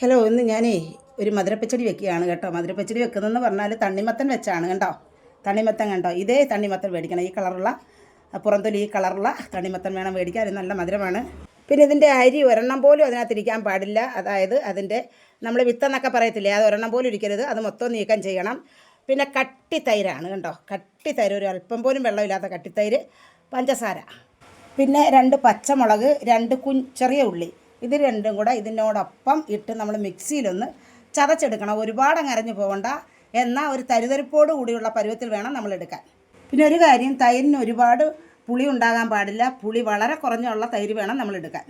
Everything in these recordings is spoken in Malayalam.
ഹലോ, ഇന്ന് ഞാനേ ഒരു മധുരപ്പച്ചടി വെക്കുകയാണ് കേട്ടോ. മധുരപ്പച്ചടി വെക്കുന്നതെന്ന് പറഞ്ഞാൽ തണ്ണിമത്തൻ വെച്ചാണ് കേട്ടോ. തണ്ണിമത്തൻ കണ്ടോ, ഇതേ തണ്ണിമത്തൻ മേടിക്കണം. ഈ കളറുള്ള പുറന്തൊലി ഈ കളറുള്ള തണ്ണിമത്തൻ വേണം മേടിക്കാൻ. അത് നല്ല മധുരമാണ്. പിന്നെ ഇതിൻ്റെ അരി ഒരെണ്ണം പോലും അതിനകത്തിരിക്കാൻ പാടില്ല. അതായത് അതിൻ്റെ നമ്മൾ വിത്തെന്നൊക്കെ പറയത്തില്ലേ, അത് ഒരെണ്ണം പോലും ഇരിക്കരുത്. അത് മൊത്തം നീക്കം ചെയ്യണം. പിന്നെ കട്ടിത്തൈരാണ് കണ്ടോ, കട്ടിത്തൈര്, ഒരു അല്പം പോലും വെള്ളമില്ലാത്ത കട്ടിത്തൈര്, പഞ്ചസാര, പിന്നെ 2 പച്ചമുളക്, 2 ചെറിയ ഉള്ളി, ഇത് രണ്ടും കൂടെ ഇതിനോടൊപ്പം ഇട്ട് നമ്മൾ മിക്സിയിലൊന്ന് ചതച്ചെടുക്കണം. ഒരുപാട് അരഞ്ഞു പോകണ്ട, എന്നാൽ ഒരു തരിതരിപ്പോട് കൂടിയുള്ള പരുവത്തിൽ വേണം നമ്മൾ എടുക്കാൻ. പിന്നെ ഒരു കാര്യം, തൈരിന് ഒരുപാട് പുളി ഉണ്ടാകാൻ പാടില്ല. പുളി വളരെ കുറഞ്ഞുള്ള തൈര് വേണം നമ്മൾ എടുക്കാൻ.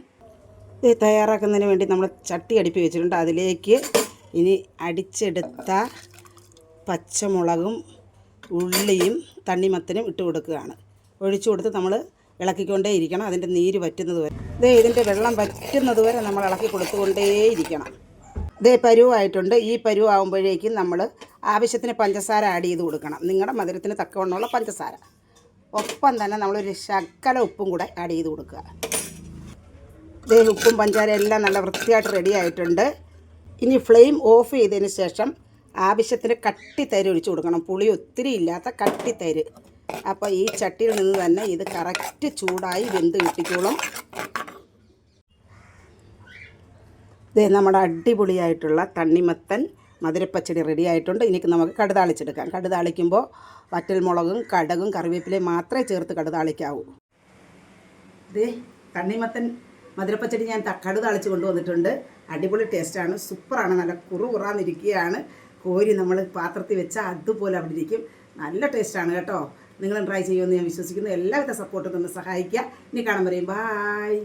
ഇത് തയ്യാറാക്കുന്നതിന് വേണ്ടി നമ്മൾ ചട്ടി അടുപ്പി വെച്ചിട്ടുണ്ട്. അതിലേക്ക് ഇനി അടിച്ചെടുത്ത പച്ചമുളകും ഉള്ളിയും തണ്ണിമത്തനും ഇട്ട് കൊടുക്കുകയാണ്. ഒഴിച്ചു കൊടുത്ത് നമ്മൾ ഇളക്കിക്കൊണ്ടേ ഇരിക്കണം, അതിൻ്റെ നീര് വറ്റുന്നത് വരെ. ഇതിൻ്റെ വെള്ളം വറ്റുന്നത് വരെ നമ്മൾ ഇളക്കി കൊടുത്തുകൊണ്ടേയിരിക്കണം. പരുവായിട്ടുണ്ട്. ഈ പരുവാകുമ്പോഴേക്കും നമ്മൾ ആവശ്യത്തിന് പഞ്ചസാര ആഡ് ചെയ്ത് കൊടുക്കണം. നിങ്ങളുടെ മധുരത്തിന് തക്കവണ്ണമുള്ള പഞ്ചസാര. ഒപ്പം തന്നെ നമ്മളൊരു ശകല ഉപ്പും കൂടെ ആഡ് ചെയ്ത് കൊടുക്കുക. ഉപ്പും പഞ്ചസാര എല്ലാം നല്ല വൃത്തിയായിട്ട് റെഡി ആയിട്ടുണ്ട്. ഇനി ഫ്ലെയിം ഓഫ് ചെയ്തതിന് ശേഷം ആവശ്യത്തിന് കട്ടിത്തൈര് ഒഴിച്ച് കൊടുക്കണം. പുളി ഒത്തിരി ഇല്ലാത്ത കട്ടിത്തൈര്. അപ്പോൾ ഈ ചട്ടിയിൽ നിന്ന് തന്നെ ഇത് കറക്റ്റ് ചൂടായി വെന്ത് കിട്ടിക്കോളും. നമ്മുടെ അടിപൊളിയായിട്ടുള്ള തണ്ണിമത്തൻ മധുരപ്പച്ചടി റെഡി ആയിട്ടുണ്ട്. ഇനി നമുക്ക് കടുതാളിച്ചെടുക്കാം. കടുതാളിക്കുമ്പോൾ വറ്റൽമുളകും കടുകും കറിവേപ്പിലയും മാത്രമേ ചേർത്ത് കടുതാളിക്കാവൂ. തണ്ണിമത്തൻ മധുരപ്പച്ചടി ഞാൻ കടുതാളിച്ച് കൊണ്ടുവന്നിട്ടുണ്ട്. അടിപൊളി ടേസ്റ്റാണ്, സൂപ്പറാണ്. നല്ല കുറുകുറാന്നിരിക്കുകയാണ്. കോരി നമ്മൾ പാത്രത്തിൽ വെച്ചാൽ അതുപോലെ അവിടെ ഇരിക്കും. നല്ല ടേസ്റ്റാണ് കേട്ടോ. നിങ്ങളും ട്രൈ ചെയ്യുമെന്ന് ഞാൻ വിശ്വസിക്കുന്നു. എല്ലാവിധ സപ്പോർട്ടും തന്നെ സഹായിക്കുക. ഇനി കാണാൻ പറയും. ബായ്.